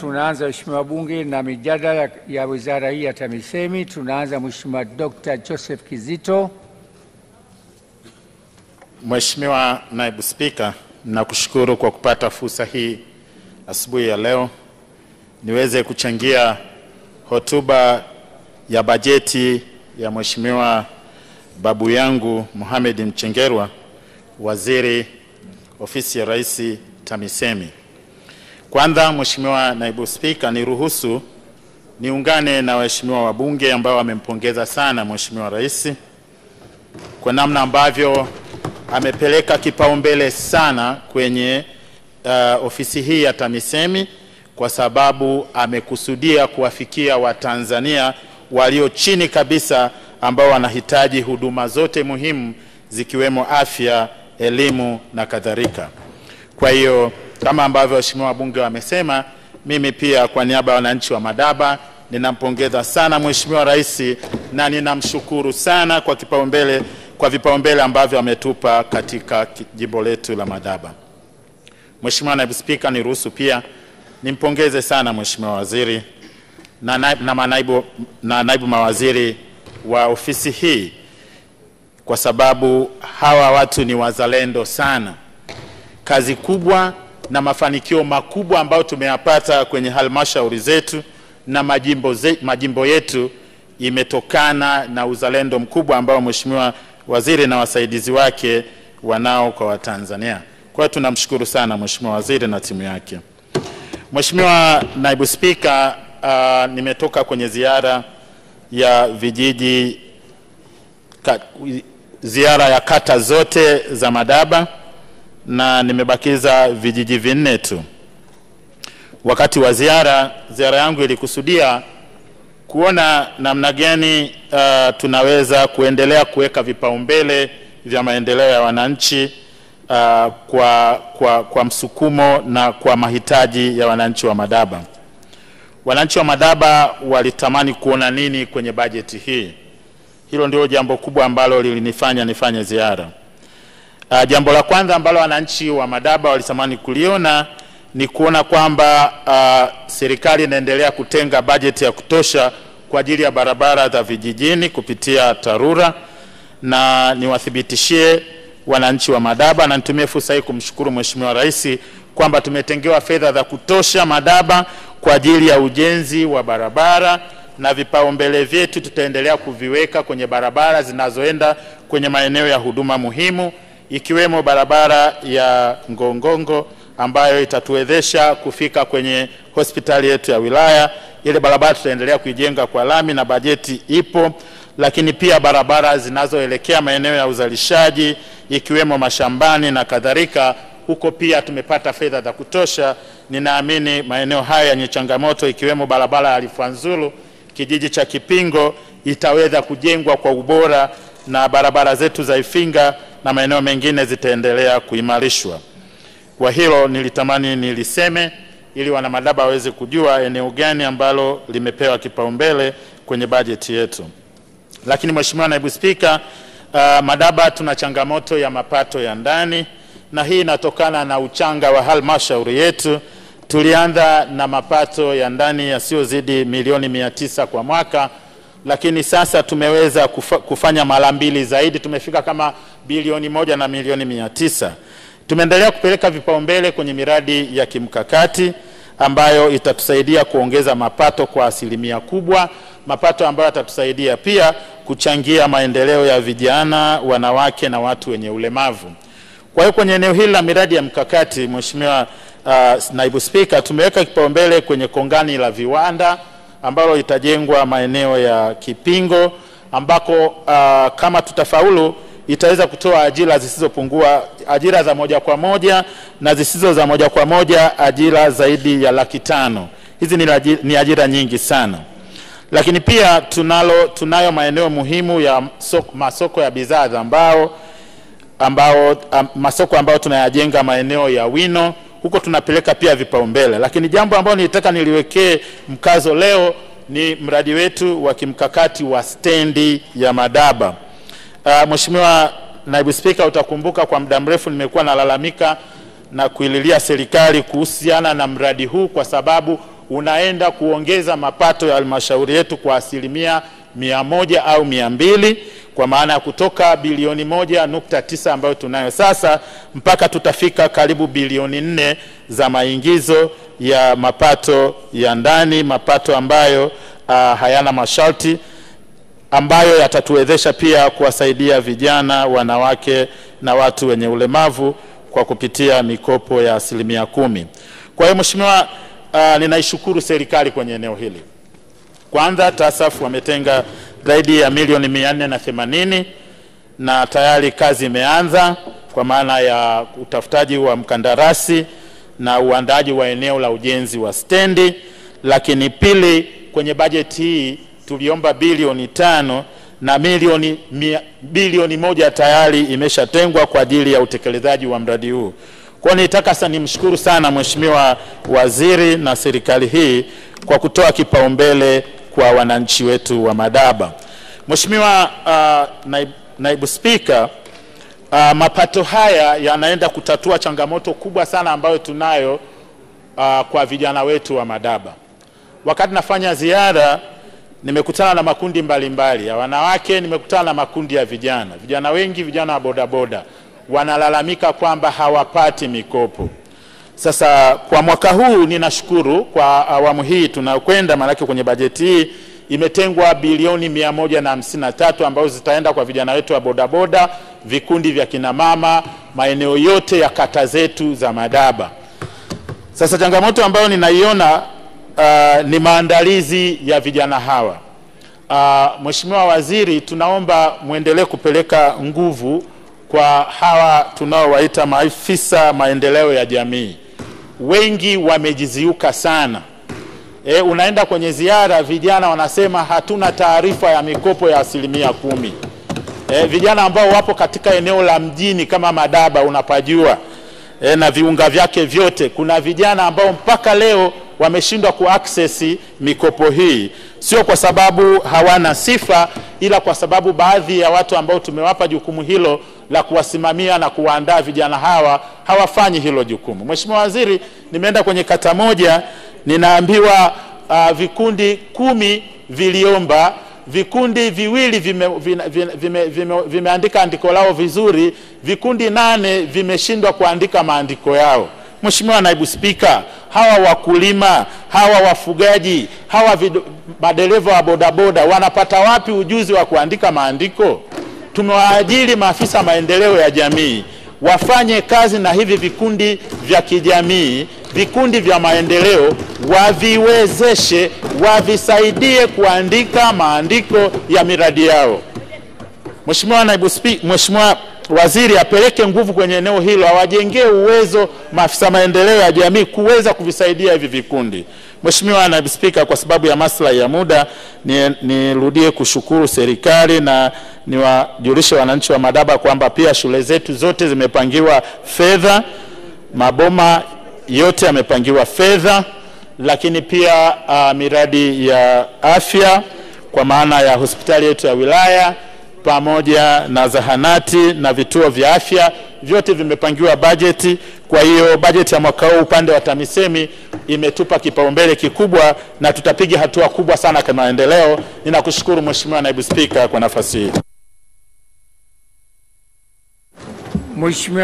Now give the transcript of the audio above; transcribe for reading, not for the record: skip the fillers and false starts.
Tunaanza Mheshimiwa Bunge na mijadala ya wizara hii ya TAMISEMI. Tunaanza Mheshimiwa Dr. Joseph Kizito. Mheshimiwa Naibu Spika, nakushukuru kwa kupata fursa hii asubuhi ya leo niweze kuchangia hotuba ya bajeti ya Mheshimiwa babu yangu Mohamed Mchengerwa, Waziri Ofisi ya Rais TAMISEMI. Kwanza Mheshimiwa Naibu Spika, niruhusu niungane na waheshimiwa wabunge ambao wamempongeza sana Mheshimiwa Rais kwa namna ambavyo amepeleka kipaumbele sana kwenye ofisi hii ya TAMISEMI, kwa sababu amekusudia kuwafikia Watanzania walio chini kabisa ambao wanahitaji huduma zote muhimu zikiwemo afya, elimu na kadhalika. Kwa hiyo kama ambavyo waheshimiwa wabunge wamesema, mimi pia kwa niaba ya wananchi wa Madaba ninampongeza sana Mheshimiwa Rais na ninamshukuru sana kwa vipaumbele ambavyo ametupa katika jimbo letu la Madaba. Mheshimiwa Naibu Spika, niruhusu pia nimpongeze sana Mheshimiwa Waziri na naibu mawaziri wa ofisi hii, kwa sababu hawa watu ni wazalendo sana. Kazi kubwa na mafanikio makubwa ambayo tumeyapata kwenye halmashauri zetu na majimbo yetu imetokana na uzalendo mkubwa ambao Mheshimiwa Waziri na wasaidizi wake wanao kwa Watanzania. Kwa hiyo tunamshukuru sana Mheshimiwa Waziri na timu yake. Mheshimiwa Naibu Spika, nimetoka kwenye ziara ya vijiji, ziara ya kata zote za Madaba na nimebakiza vijiji 4 tu. Wakati wa ziara yangu ilikusudia kuona namna gani tunaweza kuendelea kuweka vipaumbele vya maendeleo ya wananchi kwa msukumo na kwa mahitaji ya wananchi wa Madaba. Wananchi wa Madaba walitamani kuona nini kwenye bajeti hii? Hilo ndio jambo kubwa ambalo lilinifanya nifanye ziara. Jambo la kwanza ambalo wananchi wa Madaba walitamani kuliona ni kuona kwamba serikali inaendelea kutenga bajeti ya kutosha kwa ajili ya barabara za vijijini kupitia TARURA, na niwathibitishie wananchi wa Madaba na nitumie fursa hii kumshukuru Mheshimiwa Rais kwamba tumetengewa fedha za kutosha Madaba kwa ajili ya ujenzi wa barabara, na vipaumbele vyetu tutaendelea kuviweka kwenye barabara zinazoenda kwenye maeneo ya huduma muhimu, ikiwemo barabara ya Ngongongo ambayo itatuwezesha kufika kwenye hospitali yetu ya wilaya. Ile barabara tutaendelea kuijenga kwa lami na bajeti ipo, lakini pia barabara zinazoelekea maeneo ya uzalishaji ikiwemo mashambani na kadhalika, huko pia tumepata fedha za kutosha. Ninaamini maeneo haya yenye changamoto ikiwemo barabara ya Alifanzulu, kijiji cha Kipingo, itaweza kujengwa kwa ubora, na barabara zetu za Ifinga na maeneo mengine zitaendelea kuimarishwa. Kwa hilo nilitamani niliseme ili wana Madaba waweze kujua eneo gani ambalo limepewa kipaumbele kwenye bajeti yetu. Lakini Mheshimiwa Naibu Spika, Madaba tuna changamoto ya mapato ya ndani, na hii inatokana na uchanga wa halmashauri yetu. Tulianza na mapato ya ndani yasiyozidi milioni 900 kwa mwaka, lakini sasa tumeweza kufanya mara 2 zaidi, tumefika kama bilioni 1 na milioni 900. Tumeendelea kupeleka vipaumbele kwenye miradi ya kimkakati ambayo itatusaidia kuongeza mapato kwa asilimia kubwa, mapato ambayo yatatusaidia pia kuchangia maendeleo ya vijana, wanawake na watu wenye ulemavu. Kwa hiyo kwenye eneo hili la miradi ya mkakati, Mheshimiwa Naibu Spika, tumeweka kipaumbele kwenye kongani la viwanda ambalo itajengwa maeneo ya Kipingo, ambako kama tutafaulu itaweza kutoa ajira zisizopungua, ajira za moja kwa moja na zisizo za moja kwa moja, ajira zaidi ya 500,000. Hizi ni ajira nyingi sana. Lakini pia tunayo maeneo muhimu ya masoko ya bidhaa za masoko ambayo tunayajenga maeneo ya Wino, huko tunapeleka pia vipaumbele. Lakini jambo ambalo nilitaka niliwekee mkazo leo ni mradi wetu wa kimkakati wa stendi ya Madaba. Mheshimiwa Naibu Spika, utakumbuka kwa muda mrefu nimekuwa nalalamika na kuililia serikali kuhusiana na mradi huu, kwa sababu unaenda kuongeza mapato ya halmashauri yetu kwa 100% au 200, kwa maana ya kutoka bilioni 1.9 ambayo tunayo sasa mpaka tutafika karibu bilioni 4 za maingizo ya mapato ya ndani, mapato ambayo hayana masharti, ambayo yatatuwezesha pia kuwasaidia vijana, wanawake na watu wenye ulemavu kwa kupitia mikopo ya 10%. Kwa hiyo Mheshimiwa, ninaishukuru serikali kwenye eneo hili. Kwanza TASAF wametenga zaidi ya milioni 480 na tayari kazi imeanza kwa maana ya utafutaji wa mkandarasi na uandaji wa eneo la ujenzi wa stendi. Lakini pili, kwenye bajeti hii tuliomba bilioni 5 na bilioni 1 tayari imeshatengwa kwa ajili ya utekelezaji wa mradi huu. Kwa nitaka sana nimshukuru sana Mheshimiwa Waziri na serikali hii kwa kutoa kipaumbele kwa wananchi wetu wa Madaba. Mheshimiwa Naibu Spika, mapato haya yanaenda kutatua changamoto kubwa sana ambayo tunayo kwa vijana wetu wa Madaba. Wakati nafanya ziara nimekutana na makundi mbalimbali ya wanawake, nimekutana na makundi ya vijana. Vijana wengi, vijana wa bodaboda, wanalalamika kwamba hawapati mikopo. Sasa kwa mwaka huu ninashukuru kwa awamu hii tunakwenda, maana kwenye bajeti hii imetengwa bilioni 153 ambazo zitaenda kwa vijana wetu wa bodaboda, vikundi vya kina mama, maeneo yote ya kata zetu za Madaba. Sasa changamoto ambayo ninaiona ni maandalizi ya vijana hawa. Mheshimiwa Waziri, tunaomba muendelee kupeleka nguvu kwa hawa tunaowaita maafisa maendeleo ya jamii. Wengi wamejiziuka sana. Unaenda kwenye ziara, vijana wanasema hatuna taarifa ya mikopo ya 10%. Vijana ambao wapo katika eneo la mjini kama Madaba unapajua, na viunga vyake vyote, kuna vijana ambao mpaka leo wameshindwa kuaccess mikopo hii, sio kwa sababu hawana sifa, ila kwa sababu baadhi ya watu ambao tumewapa jukumu hilo la kuwasimamia na kuwaandaa vijana hawa hawafanyi hilo jukumu. Mheshimiwa Waziri, nimeenda kwenye kata moja, ninaambiwa vikundi 10 viliomba, vikundi viwili vimeandika andiko lao vizuri, vikundi 8 vimeshindwa kuandika maandiko yao. Mheshimiwa Naibu Spika, hawa wakulima, hawa wafugaji, hawa madereva wa bodaboda wanapata wapi ujuzi wa kuandika maandiko? Tumewaajiri maafisa maendeleo ya jamii wafanye kazi na hivi vikundi vya kijamii, vikundi vya maendeleo, waviwezeshe, wavisaidie kuandika maandiko ya miradi yao. Mheshimiwa Naibu Spika, Mheshimiwa Waziri apeleke nguvu kwenye eneo hilo, awajengee uwezo maafisa maendeleo ya jamii kuweza kuvisaidia hivi vikundi. Mheshimiwa Naibu Spika, kwa sababu ya maslahi ya muda, nirudie kushukuru serikali na niwajulishe wananchi wa Madaba kwamba pia shule zetu zote zimepangiwa fedha, maboma yote yamepangiwa fedha, lakini pia miradi ya afya kwa maana ya hospitali yetu ya wilaya pamoja na zahanati na vituo vya afya vyote vimepangiwa bajeti. Kwa hiyo bajeti ya mwaka huu upande wa TAMISEMI imetupa kipaumbele kikubwa na tutapiga hatua kubwa sana kwa maendeleo. Ninakushukuru Mheshimiwa Naibu Spika kwa nafasi hii. Mheshimiwa